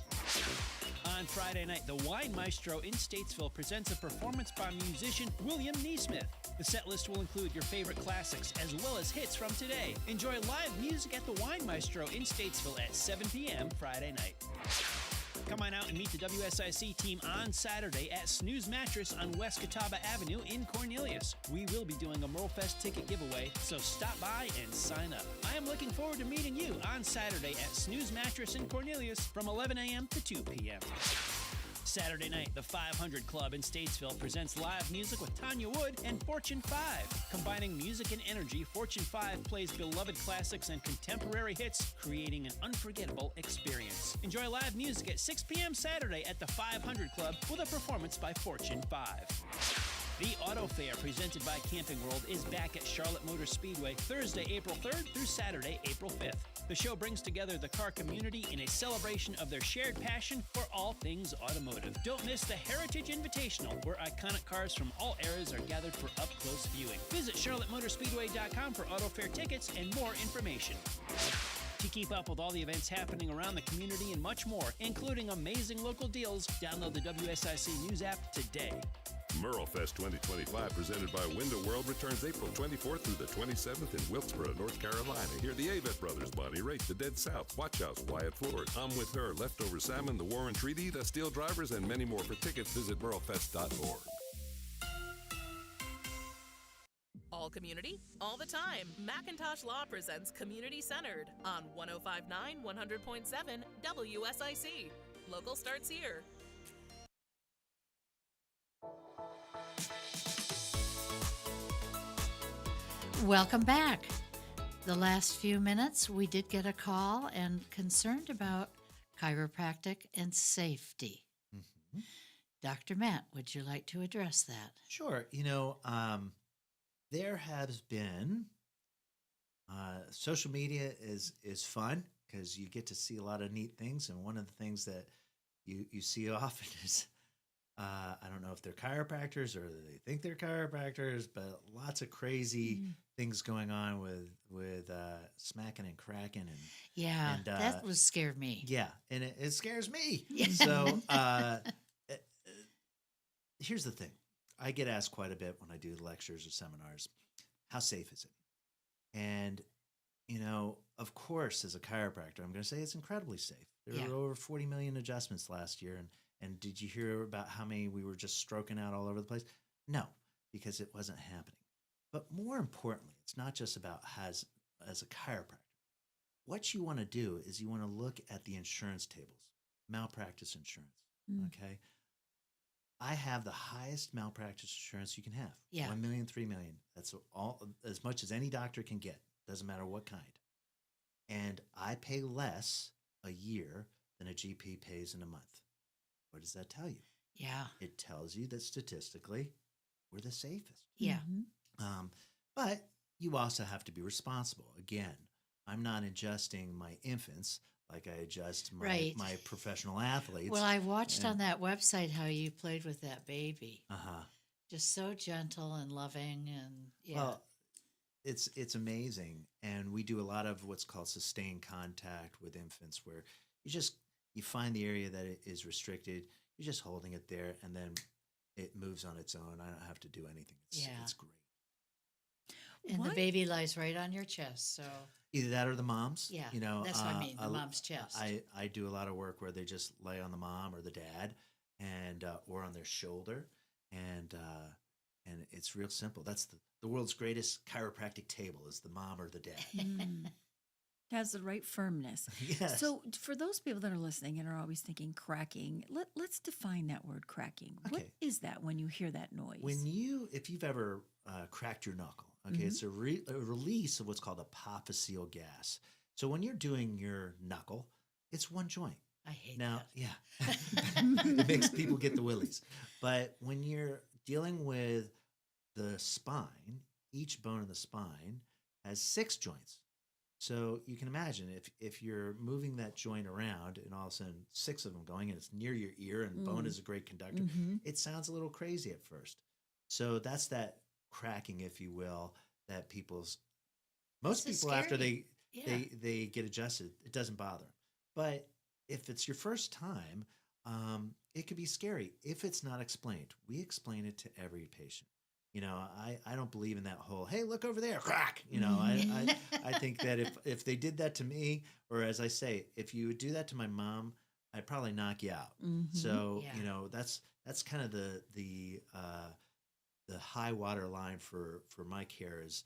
On Friday night, the Wine Maestro in Statesville presents a performance by musician William Neesmith. The set list will include your favorite classics as well as hits from today. Enjoy live music at the Wine Maestro in Statesville at 7 p.m. Friday night. Come on out and meet the WSIC team on Saturday at Snooze Mattress on West Catawba Avenue in Cornelius. We will be doing a Merlefest ticket giveaway, so stop by and sign up. I am looking forward to meeting you on Saturday at Snooze Mattress in Cornelius from 11 a.m. to 2 p.m. Saturday night, the 500 Club in Statesville presents live music with Tanya Wood and Fortune 5. Combining music and energy, Fortune 5 plays beloved classics and contemporary hits, creating an unforgettable experience. Enjoy live music at 6 p.m. Saturday at the 500 Club with a performance by Fortune 5. The Auto Fair, presented by Camping World, is back at Charlotte Motor Speedway Thursday, April 3rd through Saturday, April 5th. The show brings together the car community in a celebration of their shared passion for all things automotive. Don't miss the Heritage Invitational, where iconic cars from all eras are gathered for up-close viewing. Visit charlottemotorspeedway.com for Auto Fair tickets and more information. To keep up with all the events happening around the community and much more, including amazing local deals, download the WSIC News app today. Merlefest 2025, presented by Window World, returns April 24th through the 27th in Wilkesboro, North Carolina. Hear the Avett Brothers, Bonnie Raitt, The Dead South, Watch House, Wyatt Floors, I'm With Her, Leftover Salmon, The Warren Treaty, The Steel Drivers, and many more. For tickets, visit merlefest.org. All community, all the time. Macintosh Law presents Community Centered on 1059 100.7 WSIC. Local starts here. Welcome back. The last few minutes, we did get a call and concerned about chiropractic and safety. Mm-hmm. Dr. Matt, would you like to address that? Sure. There has been social media is fun because you get to see a lot of neat things, and one of the things that you see often is I don't know if they're chiropractors or they think they're chiropractors, but lots of crazy things going on with smacking and cracking and that would scare me. Yeah, and it scares me. Yeah. So here's the thing. I get asked quite a bit when I do lectures or seminars, how safe is it? And, of course, as a chiropractor, I'm going to say it's incredibly safe. There were over 40 million adjustments last year. And did you hear about how many we were just stroking out all over the place? No, because it wasn't happening. But more importantly, it's not just about as a chiropractor. What you want to do is you want to look at the insurance tables, malpractice insurance, okay? I have the highest malpractice insurance you can have. Yeah. 1 million, 3 million. That's all as much as any doctor can get. Doesn't matter what kind. And I pay less a year than a GP pays in a month. What does that tell you? Yeah. It tells you that statistically we're the safest. Yeah. But you also have to be responsible. Again, I'm not adjusting my infants like I adjust my professional athletes. Well, I watched on that website how you played with that baby. Uh-huh. Just so gentle and loving and Well, it's amazing. And we do a lot of what's called sustained contact with infants where you find the area that it is restricted, you're just holding it there, and then it moves on its own. I don't have to do anything. It's great. And the baby lies right on your chest, so... Either that or the mom's. Yeah, that's what I mean, the mom's chest. I do a lot of work where they just lay on the mom or the dad and or on their shoulder, and it's real simple. That's the world's greatest chiropractic table is the mom or the dad. Has the right firmness. Yes. So for those people that are listening and are always thinking cracking, let's define that word cracking. Okay. What is that when you hear that noise? If you've ever cracked your knuckle, okay, it's a release of what's called apophyseal gas. So when you're doing your knuckle, it's one joint. I hate Now, that. yeah, it makes people get the willies. But when you're dealing with the spine, each bone in the spine has 6 joints. So you can imagine if you're moving that joint around and all of a sudden 6 of them going and it's near your ear and bone is a great conductor, it sounds a little crazy at first. So that's that cracking, if you will, that most This is people after scary. they get adjusted, it doesn't bother. But if it's your first time, it could be scary if it's not explained. We explain it to every patient. You know, I don't believe in that whole, hey, look over there, crack. You know, I think that if they did that to me, or as I say, if you would do that to my mom, I'd probably knock you out. So, Yeah. you know, that's kind of the high water line for my care is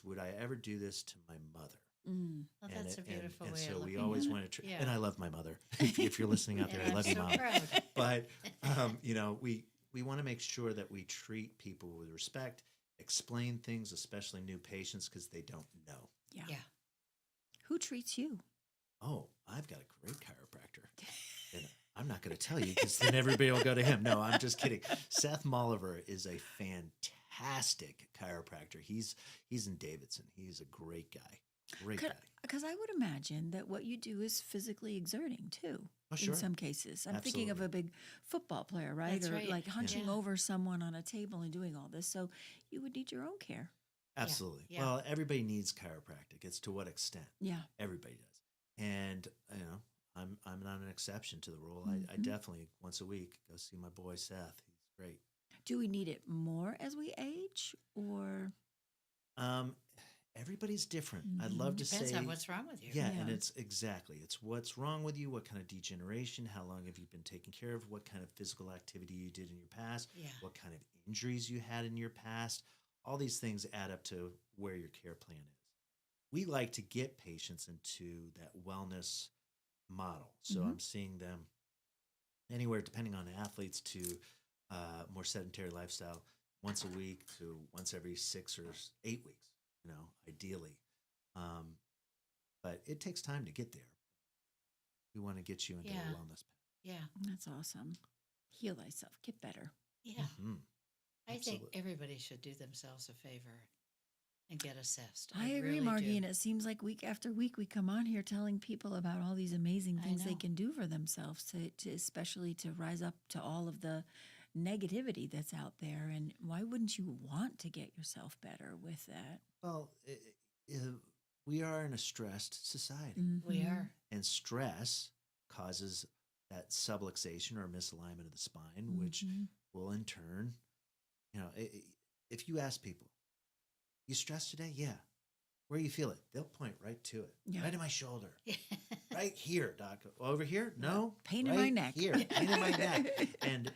would I ever do this to my mother? Well, that's a beautiful way so of we looking always at want it. to, Yeah. and I love my mother. If you're listening out there, And I love I'm you, so Mom. proud. But you know, we want to make sure that we treat people with respect, explain things, especially new patients, because they don't know. Yeah. Who treats you? Oh, I've got a great chiropractor. And I'm not going to tell you because then everybody will go to him. No, I'm just kidding. Seth Molliver is a fantastic chiropractor. He's in Davidson. He's a great guy. Great guy. Because I would imagine that what you do is physically exerting too. Oh, sure. In some cases, I'm thinking of a big football player, right? That's or right. like hunching Yeah. over someone on a table and doing all this. So you would need your own care. Absolutely. Yeah. Well, everybody needs chiropractic. It's to what extent? Yeah. Everybody does. And, you know, I'm not an exception to the rule. I definitely, once a week, go see my boy Seth. He's great. Do we need it more as we age, or? Everybody's different. I'd love to Depends say on what's wrong with you. Yeah, and it's what's wrong with you, what kind of degeneration, how long have you been taken care of, what kind of physical activity you did in your past, what kind of injuries you had in your past. All these things add up to where your care plan is. We like to get patients into that wellness model. So I'm seeing them anywhere, depending on athletes, to more sedentary lifestyle, once a week to once every 6 or 8 weeks, you know, ideally. But it takes time to get there. We want to get you into the wellness path. Yeah. That's awesome. Heal thyself, get better. Yeah. Mm-hmm. I think everybody should do themselves a favor and get assessed. I agree, really Margie, do. and it seems like week after week we come on here telling people about all these amazing things they know. can do for themselves, to especially to rise up to all of the negativity that's out there. And why wouldn't you want to get yourself better with that? Well, we are in a stressed society. We are. And stress causes that subluxation or misalignment of the spine, which will in turn, you know, if you ask people, you stressed today? Yeah. Where you feel it? They'll point right to it. Yeah. Right in my shoulder. Right here, doc. Over here? No. Pain right in my neck. Here. Pain in my neck. And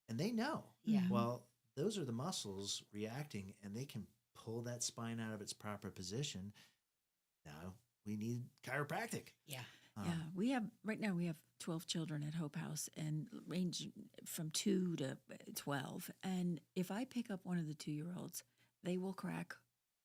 they know. Yeah. Well, those are the muscles reacting, and they can pull that spine out of its proper position. Now we need chiropractic. Yeah. Yeah, right now we have 12 children at Hope House and range from 2 to 12. And if I pick up one of the 2-year-olds, they will crack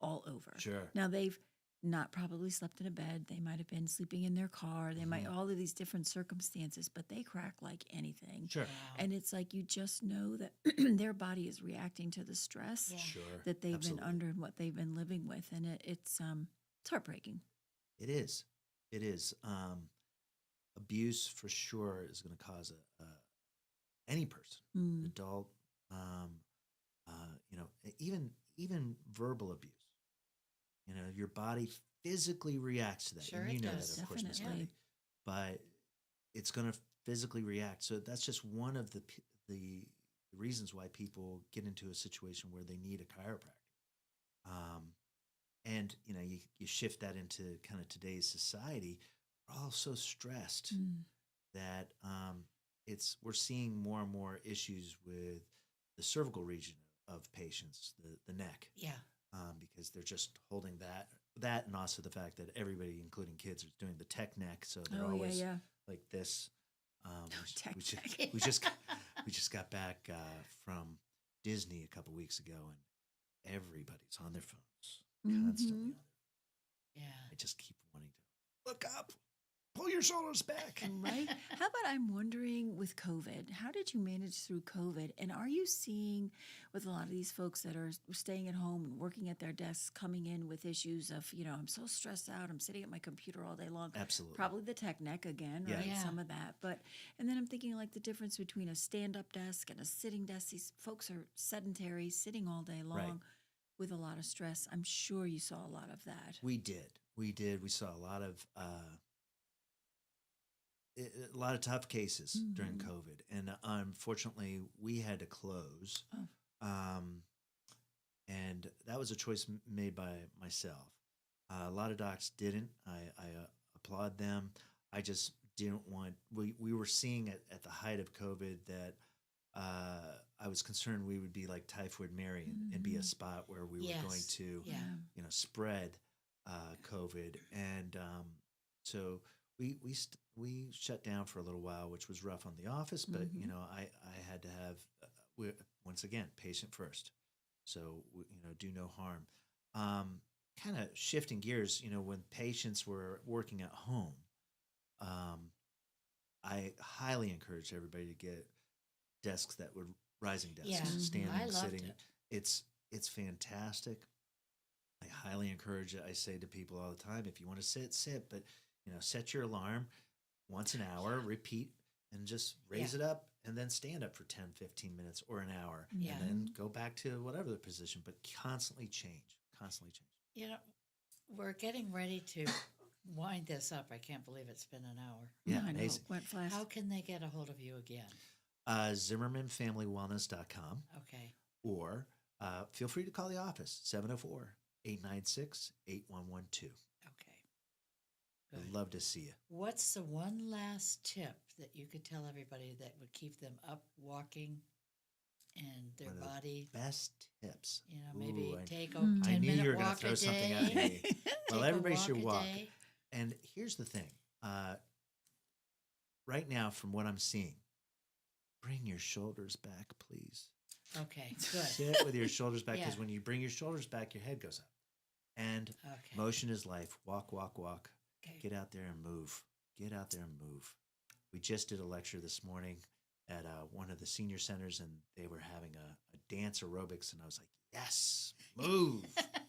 all over. Sure. Now they've not probably slept in a bed. They might have been sleeping in their car. They might, all of these different circumstances, but they crack like anything. Sure. And it's like you just know that their body is reacting to the stress Sure. that they've Absolutely. been under and what they've been living with. And it's heartbreaking. It is. It is. Abuse for sure is going to cause any person, adult, you know, even verbal abuse. You know, your body physically reacts to that. Sure and you it know does. that, of course, Miss Definitely. Margie. But it's going to physically react. So that's just one of the reasons why people get into a situation where they need a chiropractor. And, you know, you shift that into kind of today's society. We're all so stressed that we're seeing more and more issues with the cervical region of patients, the neck. Yeah. Because they're just holding that, and also the fact that everybody, including kids, is doing the tech neck, so they're always like this. We just got back from Disney a couple weeks ago, and everybody's on their phones constantly. Yeah. I just keep wanting to look up. Pull your shoulders back. Right? How about I'm wondering with COVID, how did you manage through COVID? And are you seeing with a lot of these folks that are staying at home and working at their desks coming in with issues of, I'm so stressed out, I'm sitting at my computer all day long. Absolutely. Probably the tech neck again, Yeah. right? Yeah. Some of that. And then I'm thinking like the difference between a stand-up desk and a sitting desk. These folks are sedentary, sitting all day long. Right. With a lot of stress. I'm sure you saw a lot of that. We did. We saw a lot of tough cases during COVID, and unfortunately, we had to close. And that was a choice made by myself. A lot of docs didn't. I applaud them. I just didn't want. We were seeing at the height of COVID that. I was concerned we would be like Typhoid Mary and be a spot where we were going to, spread COVID, and so we shut down for a little while, which was rough on the office. But I had to have once again patient first, so do no harm. Kind of shifting gears, when patients were working at home, I highly encouraged everybody to get desks that would rising desks, standing, I loved sitting. it. It's fantastic. I highly encourage it. I say to people all the time, if you want to sit, but set your alarm once an hour, repeat, and just raise it up and then stand up for 10, 15 minutes or an hour, and then go back to whatever the position, but constantly change. We're getting ready to wind this up. I can't believe it's been an hour. Yeah, I know. amazing. Went fast. How can they get a hold of you again? ZimmermanFamilyWellness.com. Okay. Or feel free to call the office, 704-896-8112. Okay. I'd love to see you. What's the one last tip that you could tell everybody that would keep them up, walking, and their One of the body? Best tips. Maybe Ooh, take a I knew 10-minute you were going to walk throw a something at day. me. Well, Take a everybody should walk a walk. day. And here's the thing. Right now, from what I'm seeing, bring your shoulders back, please. Okay, good. Sit with your shoulders back, because Yeah. when you bring your shoulders back, your head goes up. And motion is life. Walk, walk, walk. Okay. Get out there and move. Get out there and move. We just did a lecture this morning at one of the senior centers, and they were having a dance aerobics, and I was like, yes, move.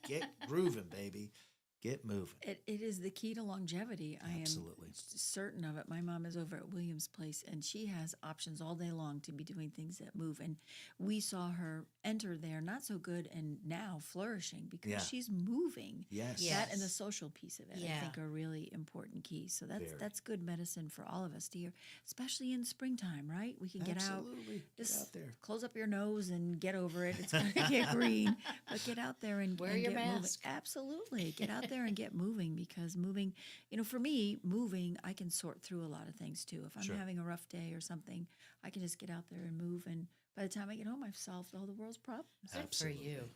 Get grooving, baby. Get moving. It is the key to longevity. Absolutely. I am certain of it. My mom is over at Williams Place, and she has options all day long to be doing things that move. And we saw her enter there, not so good, and now flourishing because she's moving. Yes. That and the social piece of it, Yeah. I think, are really important keys. So Very. that's good medicine for all of us to hear, especially in springtime, right? We can get out. Absolutely. Get out there. Close up your nose and get over it. It's going to get green, but get out there and Wear and your get moving. mask. Absolutely, get out there and get moving, because moving, for me, moving, I can sort through a lot of things too. If I'm Sure. having a rough day or something, I can just get out there and move, and by the time I get home, I've solved all the world's problems. Good for you.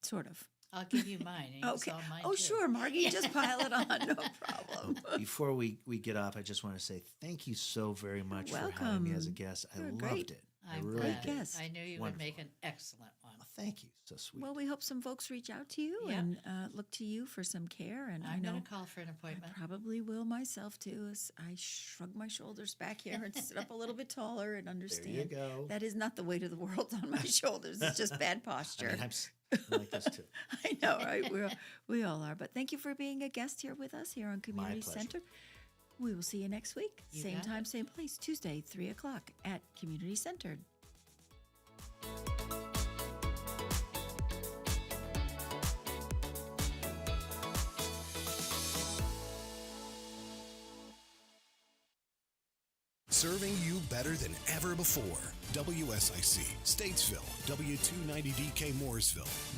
Sort of. I'll give you mine. And you Okay. solve mine Oh, too. sure, Margie, just pile it on. No problem. Before we get off, I just want to say thank you so very much for having me as a guest. I You're loved great. it. I'm I really glad. did. I knew you Wonderful. would make an excellent one. Oh, thank you. So sweet. Well, we hope some folks reach out to you Yeah. and look to you for some care. And I I'm know going to call for an I appointment. probably will myself too, as I shrug my shoulders back here and sit up a little bit taller and understand go. that is not the weight of the world on my shoulders. It's just bad posture. I'm like this too. I know, right? We all are. But thank you for being a guest here with us here on Community pleasure. Center. We will see you next week. You Same got time, it. same place, Tuesday, 3 o'clock at Community Center. Serving you better than ever before. WSIC, Statesville, W290DK Mooresville.